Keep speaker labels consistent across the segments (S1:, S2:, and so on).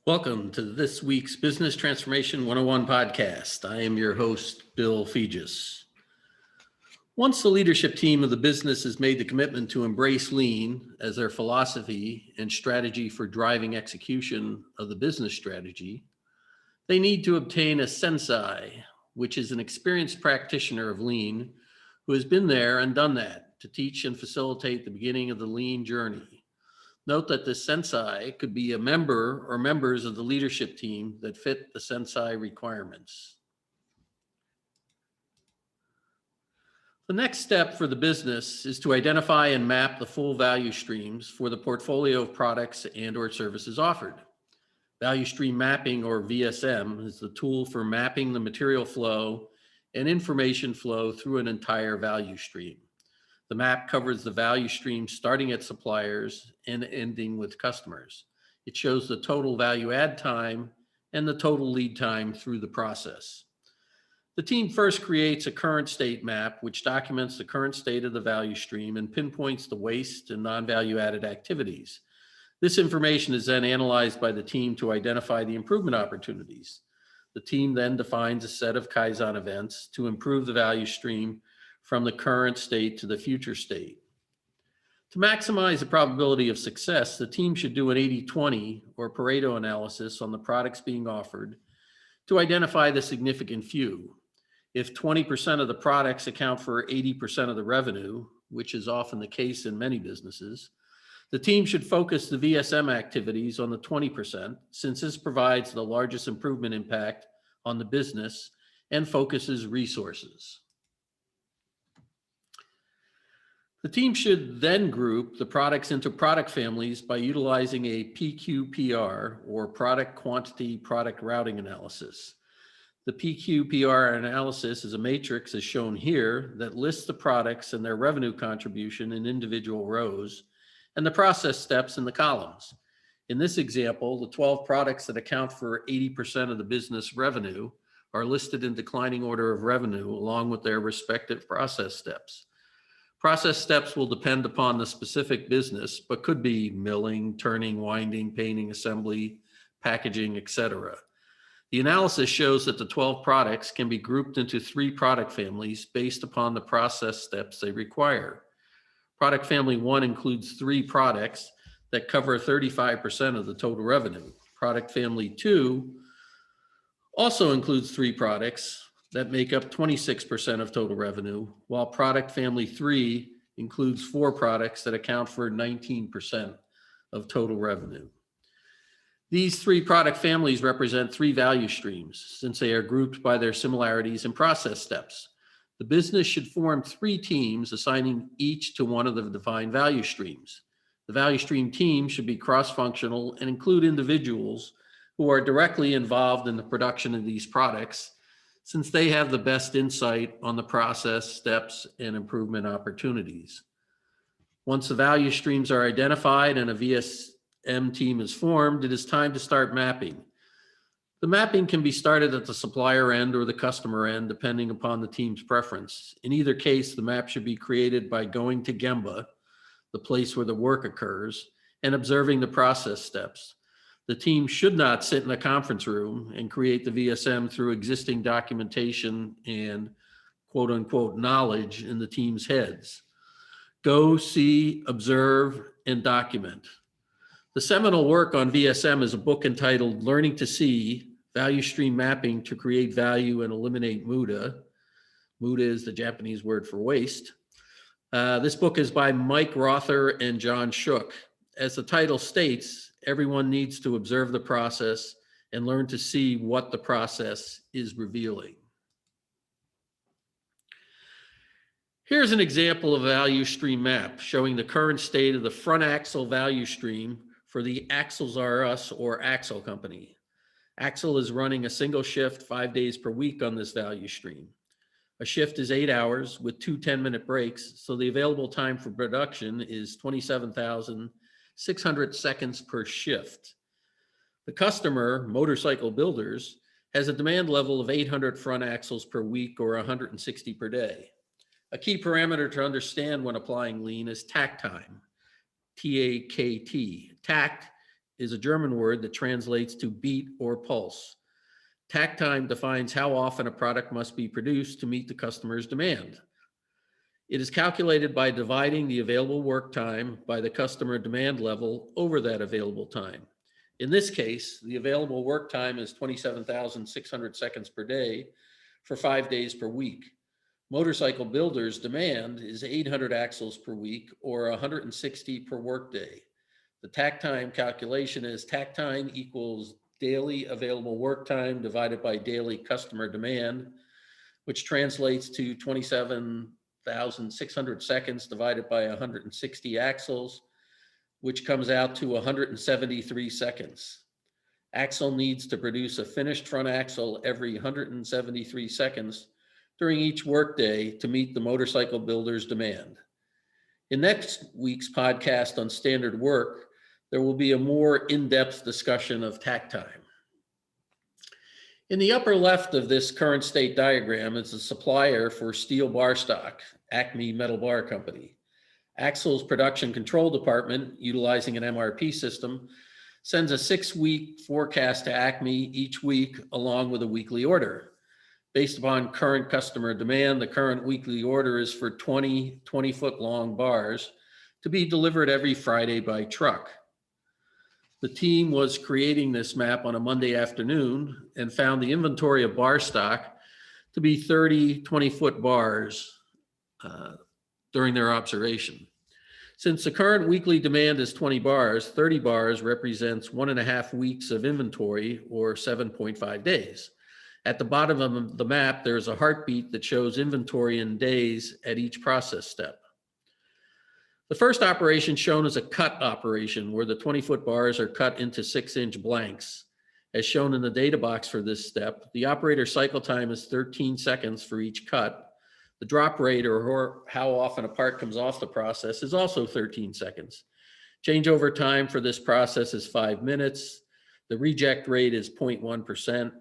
S1: Welcome to this week's Business Transformation 101 podcast. I am your host, Bill Fegis. Once the leadership team of the business has made the commitment to embrace lean as their philosophy and strategy for driving execution of the business strategy, they need to obtain a sensei, which is an experienced practitioner of lean who has been there and done that to teach and facilitate the beginning of the lean journey. Note that the sensei could be a member or members of the leadership team that fit the sensei requirements. The next step for the business is to identify and map the full value streams for the portfolio of products and/or services offered. Value stream mapping, or VSM, is the tool for mapping the material flow and information flow through an entire value stream. The map covers the value stream starting at suppliers and ending with customers. It shows the total value add time and the total lead time through the process. The team first creates a current state map, which documents the current state of the value stream and pinpoints the waste and non-value added activities. This information is then analyzed by the team to identify the improvement opportunities. The team then defines a set of Kaizen events to improve the value stream from the current state to the future state. To maximize the probability of success, the team should do an 80-20 or Pareto analysis on the products being offered to identify the significant few. If 20% of the products account for 80% of the revenue, which is often the case in many businesses, the team should focus the VSM activities on the 20%, since this provides the largest improvement impact on the business and focuses resources. The team should then group the products into product families by utilizing a Pqpr, or product quantity product routing analysis. The Pqpr analysis is a matrix, as shown here, that lists the products and their revenue contribution in individual rows and the process steps in the columns. In this example, the 12 products that account for 80% of the business revenue are listed in declining order of revenue along with their respective process steps. Process steps will depend upon the specific business, but could be milling, turning, winding, painting, assembly, packaging, etc. The analysis shows that the 12 products can be grouped into 3 product families based upon the process steps they require. Product family 1 includes 3 products that cover 35% of the total revenue. Product family 2 also includes 3 products that make up 26% of total revenue, while product family 3 includes 4 products that account for 19% of total revenue. These 3 product families represent 3 value streams, since they are grouped by their similarities and process steps. The business should form 3 teams, assigning each to one of the defined value streams. The value stream team should be cross-functional and include individuals who are directly involved in the production of these products, since they have the best insight on the process, steps, and improvement opportunities. Once the value streams are identified and a VSM team is formed, it is time to start mapping. The mapping can be started at the supplier end or the customer end, depending upon the team's preference. In either case, the map should be created by going to Gemba, the place where the work occurs, and observing the process steps. The team should not sit in a conference room and create the VSM through existing documentation and quote unquote knowledge in the team's heads. Go, see, observe, and document. The seminal work on VSM is a book entitled Learning to See, Value Stream Mapping to Create Value and Eliminate Muda. Muda is the Japanese word for waste. This book is by Mike Rother and John Shook. As the title states, everyone needs to observe the process and learn to see what the process is revealing. Here's an example of a value stream map showing the current state of the front axle value stream for the Axles R Us or Axle Company. Axle is running a single shift 5 days per week on this value stream. A shift is 8 hours with 2 10-minute breaks, so the available time for production is 27,600 seconds per shift. The customer, Motorcycle Builders, has a demand level of 800 front axles per week or 160 per day. A key parameter to understand when applying lean is tack time, T-A-K-T. Tack is a German word that translates to beat or pulse. Tack time defines how often a product must be produced to meet the customer's demand. It is calculated by dividing the available work time by the customer demand level over that available time. In this case, the available work time is 27,600 seconds per day for 5 days per week. Motorcycle builders' demand is 800 axles per week or 160 per workday. The tack time calculation is tack time equals daily available work time divided by daily customer demand, which translates to 27,600 seconds divided by 160 axles, which comes out to 173 seconds. Axle needs to produce a finished front axle every 173 seconds during each workday to meet the motorcycle builder's demand. In next week's podcast on standard work, there will be a more in-depth discussion of tack time. In the upper left of this current state diagram is a supplier for steel bar stock, Acme Metal Bar Company. Axle's production control department, utilizing an MRP system, sends a 6-week forecast to Acme each week along with a weekly order. Based upon current customer demand, the current weekly order is for 20-foot long bars to be delivered every Friday by truck. The team was creating this map on a Monday afternoon and found the inventory of bar stock to be 30 20-foot bars during their observation. Since the current weekly demand is 20 bars, 30 bars represents 1.5 weeks of inventory or 7.5 days. At the bottom of the map, there's a heartbeat that shows inventory in days at each process step. The first operation shown is a cut operation where the 20-foot bars are cut into 6-inch blanks. As shown in the data box for this step, the operator cycle time is 13 seconds for each cut. The drop rate, or how often a part comes off the process, is also 13 seconds. Changeover time for this process is 5 minutes. The reject rate is 0.1%.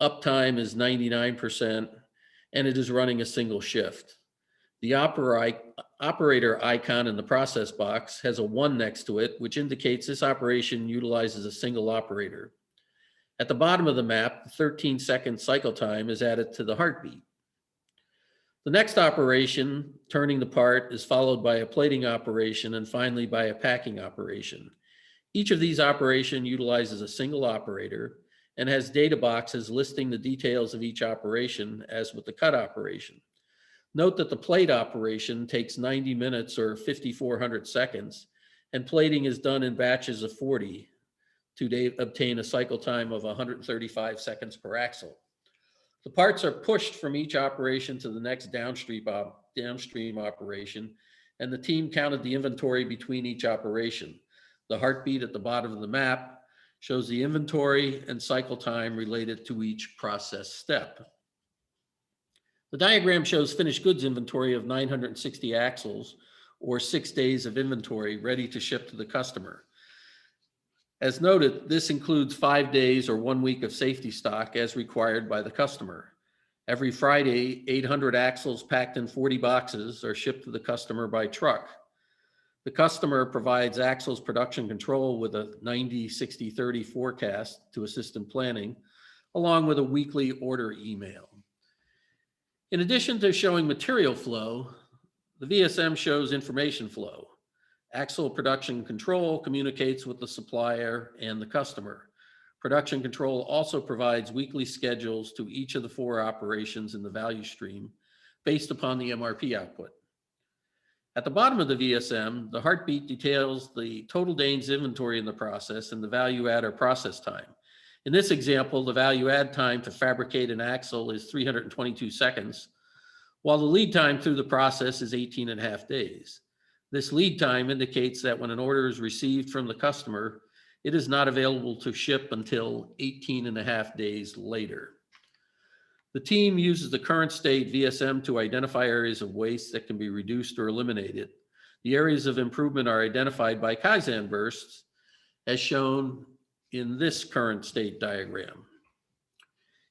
S1: Uptime is 99%, and it is running a single shift. The operator icon in the process box has a 1 next to it, which indicates this operation utilizes a single operator. At the bottom of the map, the 13-second cycle time is added to the heartbeat. The next operation, turning the part, is followed by a plating operation and finally by a packing operation. Each of these operations utilizes a single operator and has data boxes listing the details of each operation, as with the cut operation. Note that the plate operation takes 90 minutes or 5,400 seconds, and plating is done in batches of 40 to obtain a cycle time of 135 seconds per axle. The parts are pushed from each operation to the next downstream operation, and the team counted the inventory between each operation. The heartbeat at the bottom of the map shows the inventory and cycle time related to each process step. The diagram shows finished goods inventory of 960 axles, or 6 days of inventory ready to ship to the customer. As noted, this includes 5 days or 1 week of safety stock as required by the customer. Every Friday, 800 axles packed in 40 boxes are shipped to the customer by truck. The customer provides axles production control with a 90-60-30 forecast to assist in planning, along with a weekly order email. In addition to showing material flow, the VSM shows information flow. Axle production control communicates with the supplier and the customer. Production control also provides weekly schedules to each of the 4 operations in the value stream based upon the MRP output. At the bottom of the VSM, the heartbeat details the total days inventory in the process and the value add or process time. In this example, the value add time to fabricate an axle is 322 seconds, while the lead time through the process is 18.5 days. This lead time indicates that when an order is received from the customer, it is not available to ship until 18.5 days later. The team uses the current state VSM to identify areas of waste that can be reduced or eliminated. The areas of improvement are identified by Kaizen bursts, as shown in this current state diagram.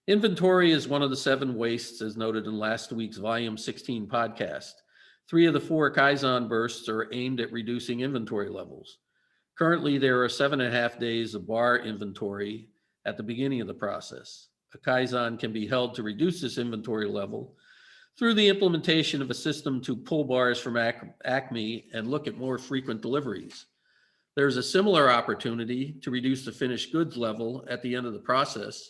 S1: Inventory is one of the 7 wastes, as noted in last week's volume 16 podcast. 3 of the 4 Kaizen bursts are aimed at reducing inventory levels. Currently, there are 7.5 days of bar inventory at the beginning of the process. A Kaizen can be held to reduce this inventory level through the implementation of a system to pull bars from Acme and look at more frequent deliveries. There's a similar opportunity to reduce the finished goods level at the end of the process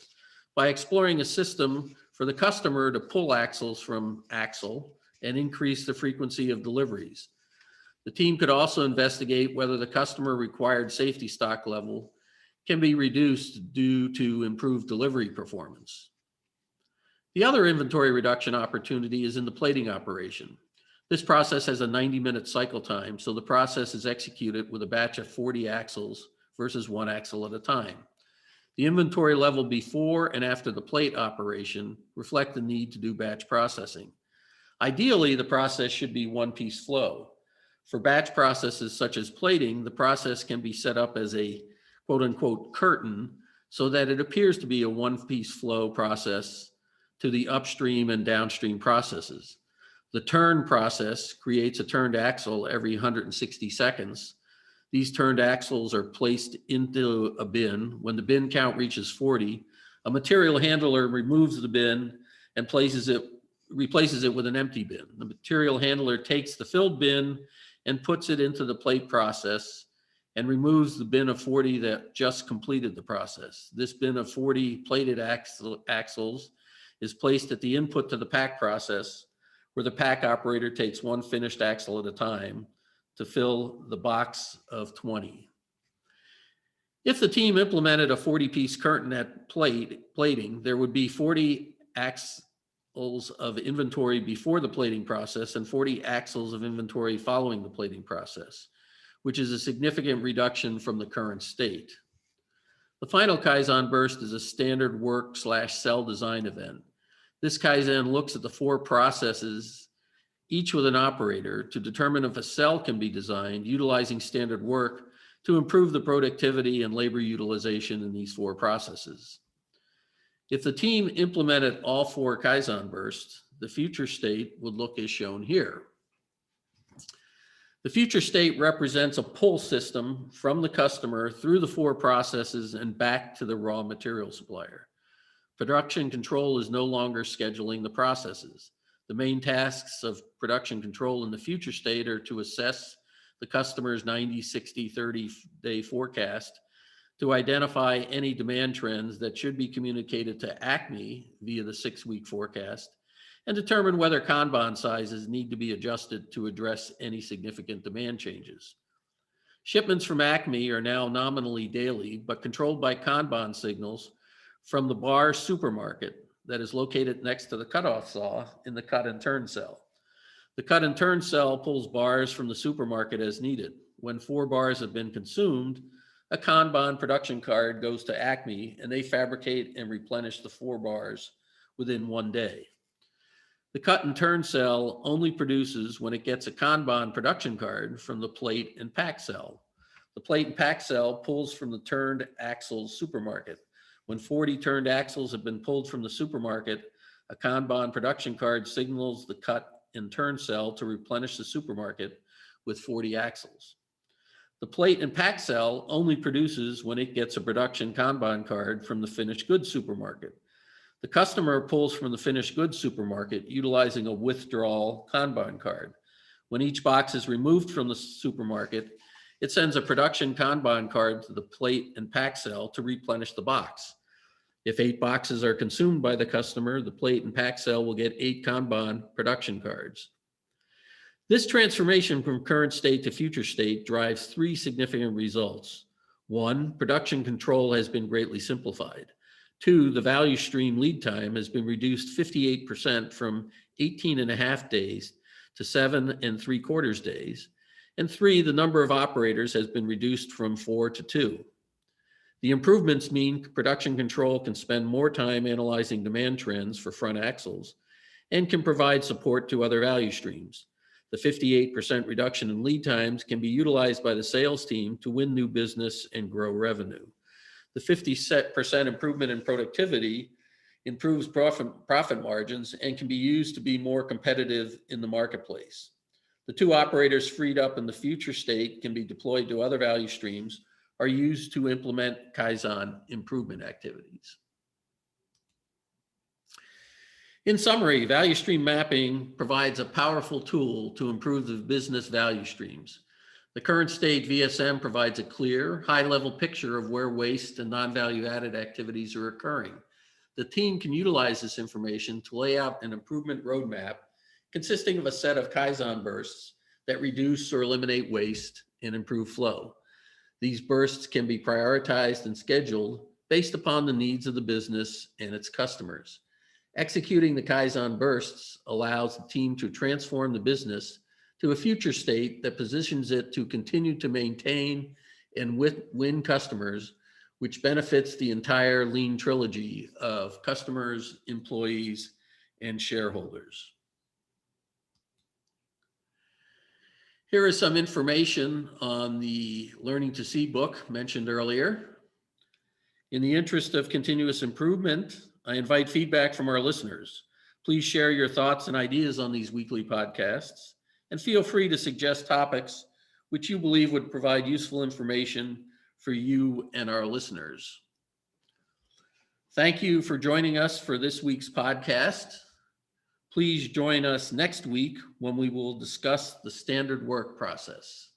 S1: by exploring a system for the customer to pull axles from axle and increase the frequency of deliveries. The team could also investigate whether the customer required safety stock level can be reduced due to improved delivery performance. The other inventory reduction opportunity is in the plating operation. This process has a 90-minute cycle time, so the process is executed with a batch of 40 axles versus one axle at a time. The inventory level before and after the plate operation reflect the need to do batch processing. Ideally, the process should be one-piece flow. For batch processes such as plating, the process can be set up as a quote-unquote curtain so that it appears to be a one-piece flow process to the upstream and downstream processes. The turn process creates a turned axle every 160 seconds. These turned axles are placed into a bin. When the bin count reaches 40, a material handler removes the bin and replaces it with an empty bin. The material handler takes the filled bin and puts it into the plate process and removes the bin of 40 that just completed the process. This bin of 40 plated axles is placed at the input to the pack process, where the pack operator takes one finished axle at a time to fill the box of 20. If the team implemented a 40-piece curtain at plating, there would be 40 axles of inventory before the plating process and 40 axles of inventory following the plating process, which is a significant reduction from the current state. The final Kaizen burst is a standard work/cell design event. This Kaizen looks at the 4 processes, each with an operator, to determine if a cell can be designed utilizing standard work to improve the productivity and labor utilization in these 4 processes. If the team implemented all 4 Kaizen bursts, the future state would look as shown here. The future state represents a pull system from the customer through the 4 processes and back to the raw material supplier. Production control is no longer scheduling the processes. The main tasks of production control in the future state are to assess the customer's 90, 60, 30-day forecast, to identify any demand trends that should be communicated to Acme via the 6-week forecast, and determine whether Kanban sizes need to be adjusted to address any significant demand changes. Shipments from Acme are now nominally daily, but controlled by Kanban signals from the bar supermarket that is located next to the cutoff saw in the cut and turn cell. The cut and turn cell pulls bars from the supermarket as needed. When 4 bars have been consumed, a Kanban production card goes to Acme and they fabricate and replenish the 4 bars within 1 day. The cut and turn cell only produces when it gets a Kanban production card from the plate and pack cell. The plate and pack cell pulls from the turned axles supermarket. When 40 turned axles have been pulled from the supermarket, a Kanban production card signals the cut and turn cell to replenish the supermarket with 40 axles. The plate and pack cell only produces when it gets a production Kanban card from the finished goods supermarket. The customer pulls from the finished goods supermarket utilizing a withdrawal Kanban card. When each box is removed from the supermarket, it sends a production Kanban card to the plate and pack cell to replenish the box. If 8 boxes are consumed by the customer, the plate and pack cell will get 8 Kanban production cards. This transformation from current state to future state drives 3 significant results. 1, production control has been greatly simplified. 2, the value stream lead time has been reduced 58% from 18.5 days to 7 3/4 days. And 3, the number of operators has been reduced from 4 to 2. The improvements mean production control can spend more time analyzing demand trends for front axles and can provide support to other value streams. The 58% reduction in lead times can be utilized by the sales team to win new business and grow revenue. The 50% improvement in productivity improves profit margins and can be used to be more competitive in the marketplace. The two operators freed up in the future state can be deployed to other value streams or used to implement Kaizen improvement activities. In summary, value stream mapping provides a powerful tool to improve the business value streams. The current state VSM provides a clear, high-level picture of where waste and non-value-added activities are occurring. The team can utilize this information to lay out an improvement roadmap consisting of a set of Kaizen bursts that reduce or eliminate waste and improve flow. These bursts can be prioritized and scheduled based upon the needs of the business and its customers. Executing the Kaizen bursts allows the team to transform the business to a future state that positions it to continue to maintain and win customers, which benefits the entire lean trilogy of customers, employees, and shareholders. Here is some information on the Learning to See book mentioned earlier. In the interest of continuous improvement, I invite feedback from our listeners. Please share your thoughts and ideas on these weekly podcasts, and feel free to suggest topics which you believe would provide useful information for you and our listeners. Thank you for joining us for this week's podcast. Please join us next week when we will discuss the standard work process.